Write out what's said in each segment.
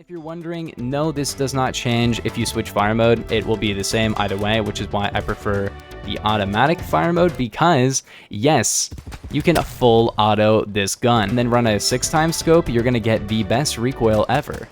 If you're wondering, no, this does not change if you switch fire mode. It will be the same either way, which is why I prefer the automatic fire mode, because yes, you can full auto this gun and then run a 6x scope. You're gonna get the best recoil ever.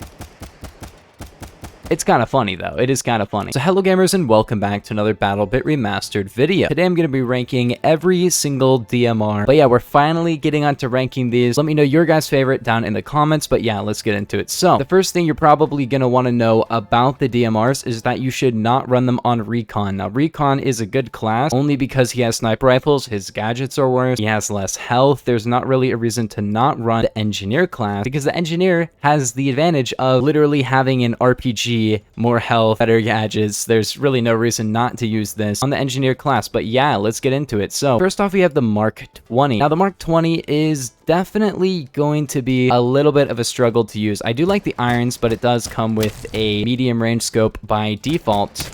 It's kind of funny though. It is kind of funny. So hello gamers and welcome back to another BattleBit Remastered video. Today I'm going to be ranking every single DMR. But yeah, we're finally getting onto ranking these. Let me know your guys' favorite down in the comments. But yeah, let's get into it. So the first thing you're probably going to want to know about the DMRs is that you should not run them on Recon. Now Recon is a good class only because he has sniper rifles. His gadgets are worse. He has less health. There's not really a reason to not run the Engineer class because the Engineer has the advantage of literally having an RPG, more health, better gadgets. There's really no reason not to use this on the Engineer class. But yeah, let's get into it. So first off, we have the Mark 20. Now the Mark 20 is definitely going to be a little bit of a struggle to use. I do like the irons, but it does come with a medium range scope by default.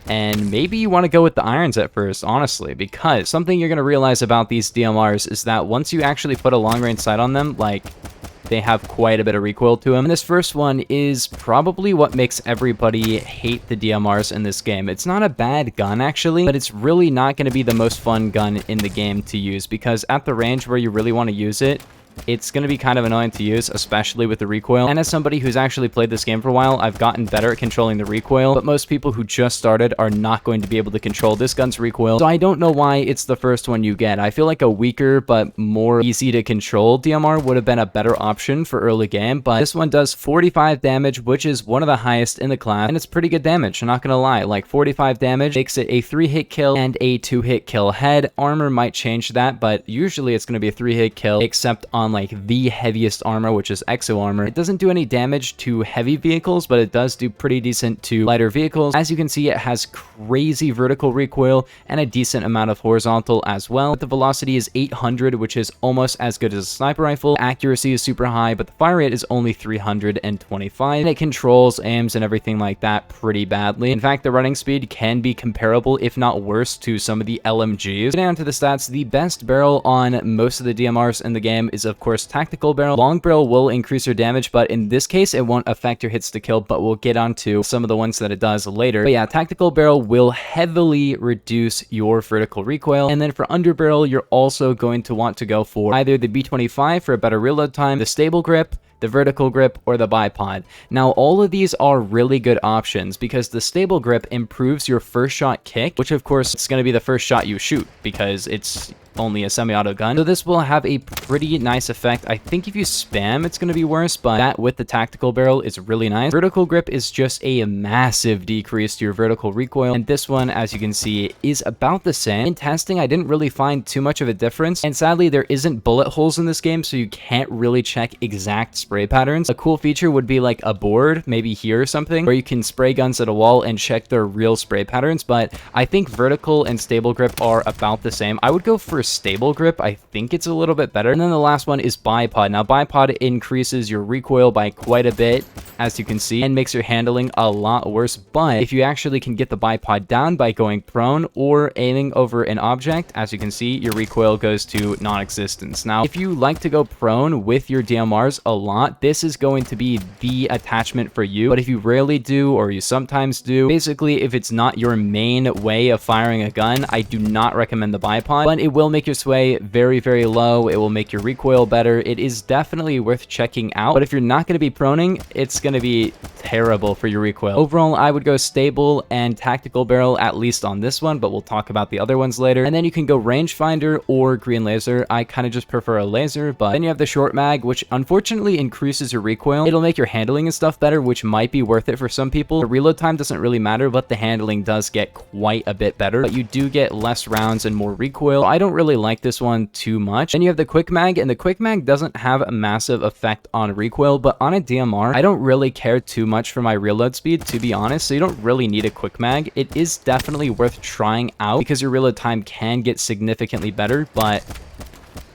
And maybe you want to go with the irons at first, honestly, because something you're going to realize about these DMRs is that once you actually put a long range sight on them, like, they have quite a bit of recoil to them. And this first one is probably what makes everybody hate the DMRs in this game. It's not a bad gun actually, but it's really not going to be the most fun gun in the game to use because at the range where you really want to use it, it's going to be kind of annoying to use, especially with the recoil. And as somebody who's actually played this game for a while, I've gotten better at controlling the recoil, but most people who just started are not going to be able to control this gun's recoil. So I don't know why it's the first one you get. I feel like a weaker but more easy to control DMR would have been a better option for early game, but this one does 45 damage, which is one of the highest in the class, and it's pretty good damage. I'm not going to lie, like 45 damage makes it a 3-hit kill and a 2-hit kill head. Armor might change that, but usually it's going to be a 3-hit kill, except on like the heaviest armor, which is exo armor. It doesn't do any damage to heavy vehicles, but it does do pretty decent to lighter vehicles. As you can see, it has crazy vertical recoil and a decent amount of horizontal as well. The velocity is 800, which is almost as good as a sniper rifle. Accuracy is super high, but the fire rate is only 325, and it controls aims and everything like that pretty badly. In fact, the running speed can be comparable, if not worse, to some of the LMGs. Getting on to the stats, the best barrel on most of the DMRs in the game is, of course, tactical barrel. Long barrel will increase your damage, but in this case, it won't affect your hits to kill, but we'll get onto some of the ones that it does later. But yeah, tactical barrel will heavily reduce your vertical recoil. And then for underbarrel, you're also going to want to go for either the B25 for a better reload time, the stable grip, the vertical grip, or the bipod. Now, all of these are really good options because the stable grip improves your first shot kick, which of course it's going to be the first shot you shoot because it's only a semi-auto gun. So this will have a pretty nice effect. I think if you spam, it's going to be worse, but that with the tactical barrel is really nice. Vertical grip is just a massive decrease to your vertical recoil, and this one, as you can see, is about the same. In testing, I didn't really find too much of a difference, and sadly, there isn't bullet holes in this game, so you can't really check exact spray patterns. A cool feature would be like a board, maybe here or something, where you can spray guns at a wall and check their real spray patterns, but I think vertical and stable grip are about the same. I would go for stable grip. I think it's a little bit better. And then the last one is bipod. Now bipod increases your recoil by quite a bit, as you can see, and makes your handling a lot worse. But if you actually can get the bipod down by going prone or aiming over an object, as you can see, your recoil goes to non-existence. Now if you like to go prone with your DMRs a lot, this is going to be the attachment for you. But if you rarely do, or you sometimes do, basically if it's not your main way of firing a gun, I do not recommend the bipod, but it will make your sway very, very low. It will make your recoil better. It is definitely worth checking out, but if you're not going to be proning, it's going to be terrible for your recoil. Overall, I would go stable and tactical barrel, at least on this one, but we'll talk about the other ones later. And then you can go rangefinder or green laser. I kind of just prefer a laser, but then you have the short mag, which unfortunately increases your recoil. It'll make your handling and stuff better, which might be worth it for some people. The reload time doesn't really matter, but the handling does get quite a bit better, but you do get less rounds and more recoil. I don't really like this one too much. Then you have the quick mag, and the quick mag doesn't have a massive effect on recoil, but on a DMR, I don't really care too much for my reload speed, to be honest, so you don't really need a quick mag. It is definitely worth trying out because your reload time can get significantly better, but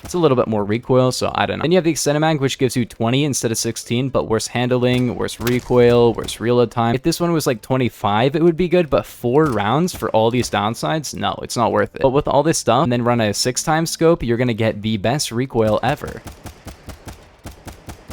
it's a little bit more recoil, so I don't know. Then you have the extended mag, which gives you 20 instead of 16, but worse handling, worse recoil, worse reload time. If this one was like 25, it would be good, but 4 rounds for all these downsides? No, it's not worth it. But with all this stuff, and then run a 6x scope, you're gonna get the best recoil ever.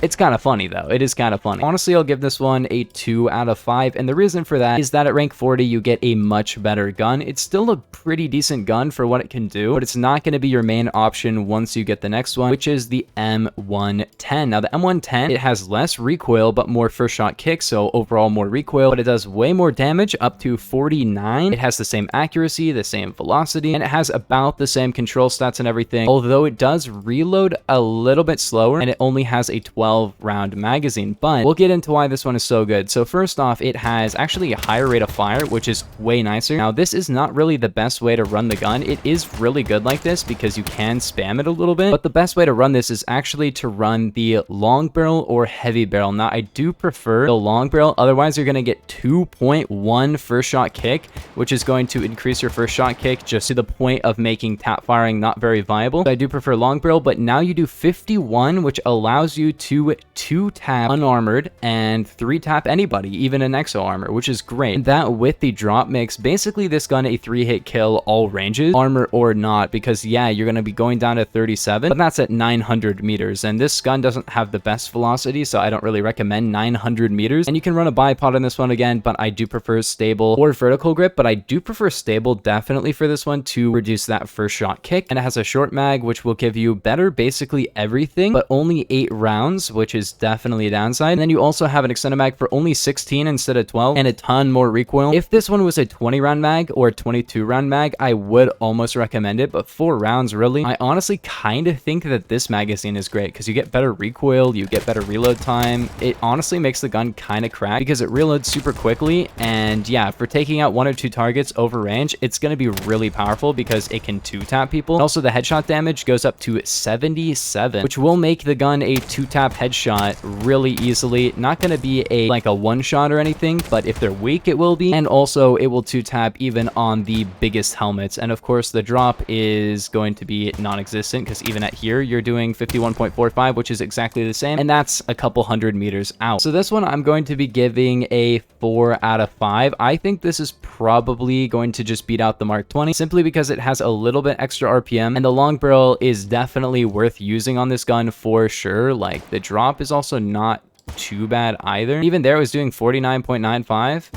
It's kind of funny though. It is kind of funny. Honestly, I'll give this one a 2 out of 5. And the reason for that is that at rank 40, you get a much better gun. It's still a pretty decent gun for what it can do, but it's not going to be your main option once you get the next one, which is the M110. Now the M110, it has less recoil, but more first shot kick. So overall more recoil, but it does way more damage, up to 49. It has the same accuracy, the same velocity, and it has about the same control stats and everything, although it does reload a little bit slower and it only has a 12 round magazine. But we'll get into why this one is so good. So first off, it has actually a higher rate of fire, which is way nicer. Now this is not really the best way to run the gun. It is really good like this because you can spam it a little bit, but the best way to run this is actually to run the long barrel or heavy barrel. Now I do prefer the long barrel, otherwise you're going to get 2.1 first shot kick, which is going to increase your first shot kick just to the point of making tap firing not very viable. So I do prefer long barrel, but now you do 51, which allows you to 2-tap unarmored and 3-tap anybody, even an exo armor, which is great. And that with the drop makes basically this gun a 3-hit kill all ranges, armor or not, because yeah, you're going to be going down to 37, but that's at 900 meters. And this gun doesn't have the best velocity, so I don't really recommend 900 meters. And you can run a bipod on this one again, but I do prefer stable or vertical grip, but I do prefer stable definitely for this one to reduce that first shot kick. And it has a short mag, which will give you better basically everything, but only 8 rounds, which is definitely a downside. And then you also have an extended mag for only 16 instead of 12 and a ton more recoil. If this one was a 20 round mag or 22 round mag, I would almost recommend it, but 4 rounds really, I honestly kind of think that this magazine is great because you get better recoil, you get better reload time. It honestly makes the gun kind of crack because it reloads super quickly, and yeah, for taking out 1 or 2 targets over range, it's going to be really powerful because it can 2-tap people. And also the headshot damage goes up to 77, which will make the gun a 2-tap headshot really easily. Not going to be like a one-shot or anything, but if they're weak, it will be. And also it will 2-tap even on the biggest helmets. And of course the drop is going to be non-existent because even at here you're doing 51.45, which is exactly the same, and that's a couple hundred meters out. So this one I'm going to be giving a 4 out of 5. I think this is probably going to just beat out the Mark 20 simply because it has a little bit extra RPM, and the long barrel is definitely worth using on this gun for sure. Like the drop is also not too bad either. Even there it was doing 49.95.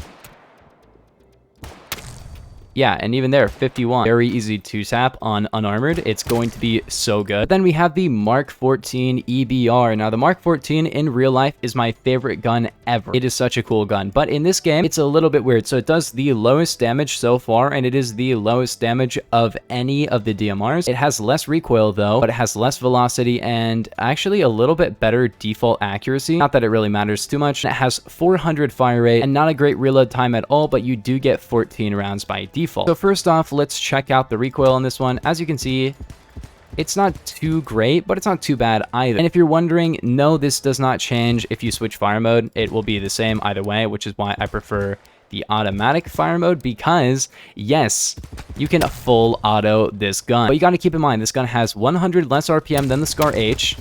Yeah, and even there, 51. Very easy to tap on unarmored. It's going to be so good. But then we have the Mark 14 EBR. Now, the Mark 14 in real life is my favorite gun ever. It is such a cool gun. But in this game, it's a little bit weird. So it does the lowest damage so far, and it is the lowest damage of any of the DMRs. It has less recoil, though, but it has less velocity and actually a little bit better default accuracy. Not that it really matters too much. It has 400 fire rate and not a great reload time at all, but you do get 14 rounds by default. So first off, let's check out the recoil on this one. As you can see, it's not too great, but it's not too bad either. And if you're wondering, no, this does not change if you switch fire mode. It will be the same either way, which is why I prefer the automatic fire mode, because yes, you can full auto this gun. But you got to keep in mind, this gun has 100 less RPM than the Scar H,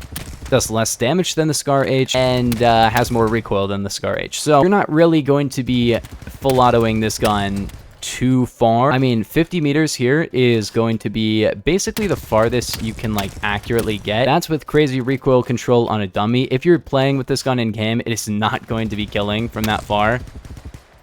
does less damage than the Scar H, and has more recoil than the Scar H. So you're not really going to be full autoing this gun too far. I mean, 50 meters here is going to be basically the farthest you can like accurately get. That's with crazy recoil control on a dummy. If you're playing with this gun in game, it is not going to be killing from that far.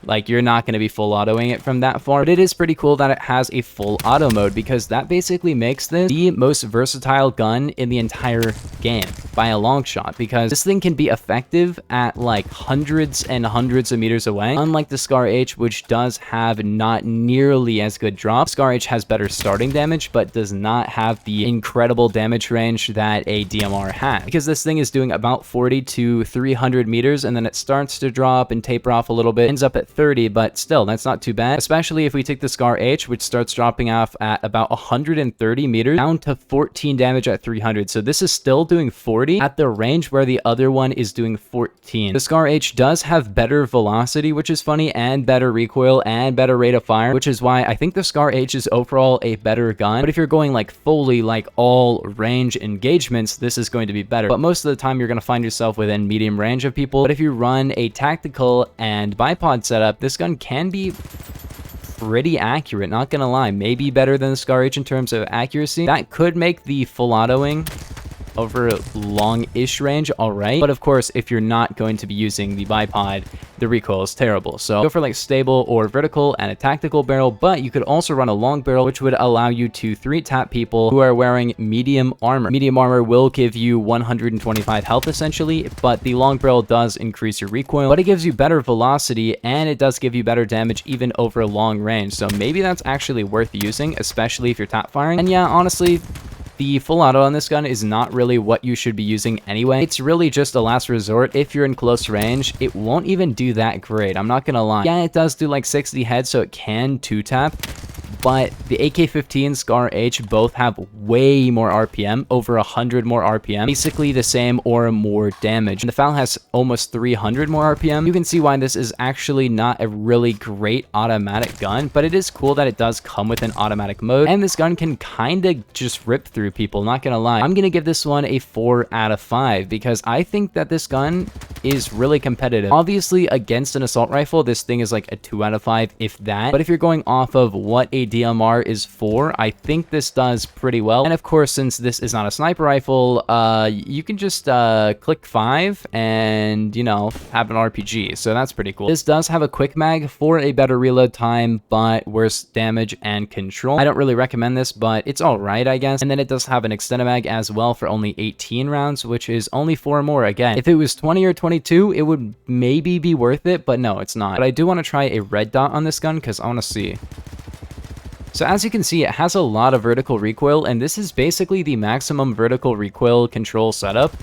Like, you're not going to be full autoing it from that far, but it is pretty cool that it has a full auto mode, because that basically makes this the most versatile gun in the entire game by a long shot, because this thing can be effective at like hundreds and hundreds of meters away, unlike the Scar H, which does have not nearly as good drop. Scar H has better starting damage, but does not have the incredible damage range that a DMR has, because this thing is doing about 40 to 300 meters, and then it starts to drop and taper off a little bit, ends up at 30, but still, that's not too bad, especially if we take the Scar H, which starts dropping off at about 130 meters, down to 14 damage at 300. So this is still doing 40 at the range where the other one is doing 14. The Scar H does have better velocity, which is funny, and better recoil, and better rate of fire, which is why I think the Scar H is overall a better gun. But if you're going like fully like all range engagements, this is going to be better. But most of the time, you're going to find yourself within medium range of people. But if you run a tactical and bipod setup, this gun can be pretty accurate, not gonna lie. Maybe better than the Scar H in terms of accuracy. That could make the full autoing over long-ish range, all right. But of course, if you're not going to be using the bipod, the recoil is terrible. So go for like stable or vertical and a tactical barrel, but you could also run a long barrel, which would allow you to 3-tap people who are wearing medium armor. Medium armor will give you 125 health essentially, but the long barrel does increase your recoil, but it gives you better velocity and it does give you better damage even over long range. So maybe that's actually worth using, especially if you're tap firing. And yeah, honestly, the full auto on this gun is not really what you should be using anyway. It's really just a last resort. If you're in close range, it won't even do that great. I'm not gonna lie. Yeah, it does do like 60 heads, so it can 2-tap. But the AK-15, Scar H both have way more RPM, over 100 more RPM, basically the same or more damage. And the FAL has almost 300 more RPM. You can see why this is actually not a really great automatic gun, but it is cool that it does come with an automatic mode. And this gun can kind of just rip through people, not gonna lie. I'm gonna give this one a 4 out of 5 because I think that this gun is really competitive. Obviously, against an assault rifle, this thing is like a 2 out of 5, if that. But if you're going off of what a DMR is for, I think this does pretty well. And of course, since this is not a sniper rifle, you can just click 5 and, you know, have an RPG. So that's pretty cool. This does have a quick mag for a better reload time, but worse damage and control. I don't really recommend this, but it's all right, I guess. And then it does have an extended mag as well for only 18 rounds, which is only 4 more. Again, if it was 20 or 22, it would maybe be worth it, but no, it's not. But I do want to try a red dot on this gun because I want to see. So as you can see, it has a lot of vertical recoil, and this is basically the maximum vertical recoil control setup,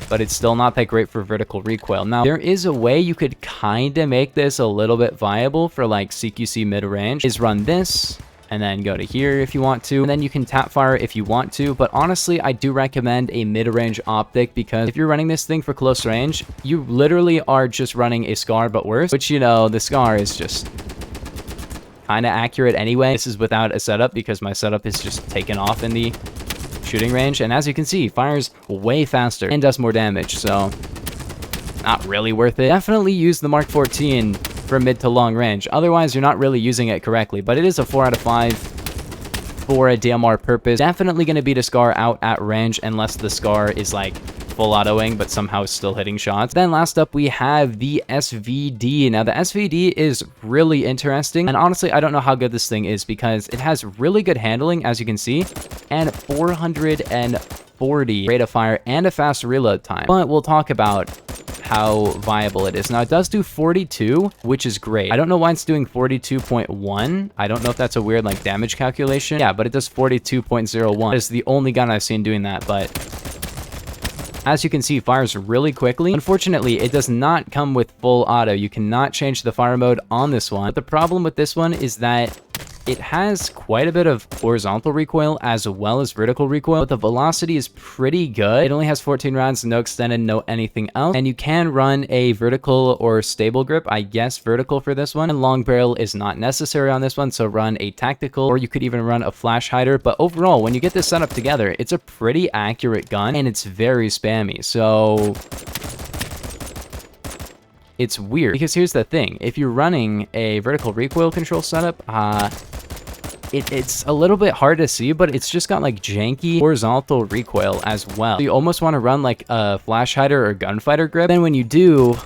but it's still not that great for vertical recoil. Now, there is a way you could kind of make this a little bit viable for like CQC mid-range, is run this, and then go to here if you want to, and then you can tap fire if you want to. But honestly, I do recommend a mid-range optic because if you're running this thing for close range, you literally are just running a Scar but worse, which, you know, the Scar is just kind of accurate anyway. This is without a setup because my setup is just taken off in the shooting range, and as you can see, fires way faster and does more damage, so not really worth it. Definitely use the Mark 14 for mid to long range, otherwise you're not really using it correctly. But it is a 4 out of 5 for a DMR purpose. Definitely going to beat a Scar out at range unless the Scar is like full autoing but somehow still hitting shots. Then last up we have the SVD. Now the SVD is really interesting, and honestly I don't know how good this thing is because it has really good handling, as you can see, and 440 rate of fire and a fast reload time. But we'll talk about how viable it is. Now it does do 42, which is great. I don't know why it's doing 42.1. I don't know if that's a weird like damage calculation. Yeah, but it does 42.01. It's the only gun I've seen doing that, but as you can see, fires really quickly. Unfortunately, it does not come with full auto. You cannot change the fire mode on this one. But the problem with this one is that it has quite a bit of horizontal recoil as well as vertical recoil, but the velocity is pretty good. It only has 14 rounds, no extended, no anything else. And you can run a vertical or stable grip. I guess vertical for this one. And long barrel is not necessary on this one, so run a tactical, or you could even run a flash hider. But overall, when you get this setup together, it's a pretty accurate gun and it's very spammy. So it's weird because here's the thing. If you're running a vertical recoil control setup, it's a little bit hard to see, but it's just got like janky horizontal recoil as well. So you almost want to run like a flash hider or gunfighter grip. Then when you do,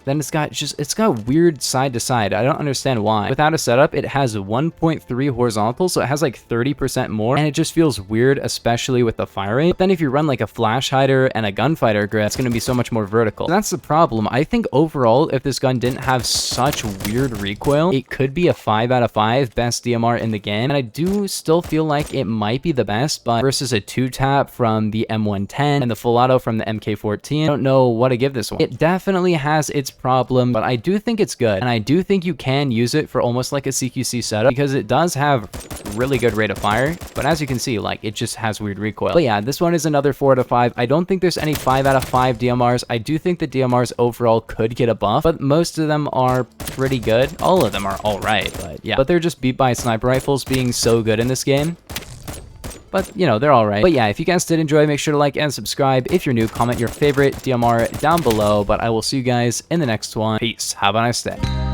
then it's got weird side to side. I don't understand why. Without a setup, it has 1.3 horizontal, so it has like 30% more, and it just feels weird, especially with the fire rate. But then if you run like a flash hider and a gunfighter grip, it's going to be so much more vertical. So that's the problem. I think overall, if this gun didn't have such weird recoil, it could be a 5 out of 5 best DMR in the game. And I do still feel like it might be the best, but versus a 2-tap from the M110 and the full auto from the MK14, I don't know what to give this one. It definitely has its problem, but I do think it's good, and I do think you can use it for almost like a CQC setup because it does have really good rate of fire, but as you can see, like, it just has weird recoil. But yeah, this one is another 4 out of 5. I don't think there's any 5 out of 5 DMRs. I do think the DMRs overall could get a buff, but most of them are pretty good. All of them are all right, but yeah, but they're just beat by sniper rifles being so good in this game. But, you know, they're all right. But yeah, if you guys did enjoy, make sure to like and subscribe. If you're new, comment your favorite DMR down below. But I will see you guys in the next one. Peace. Have a nice day.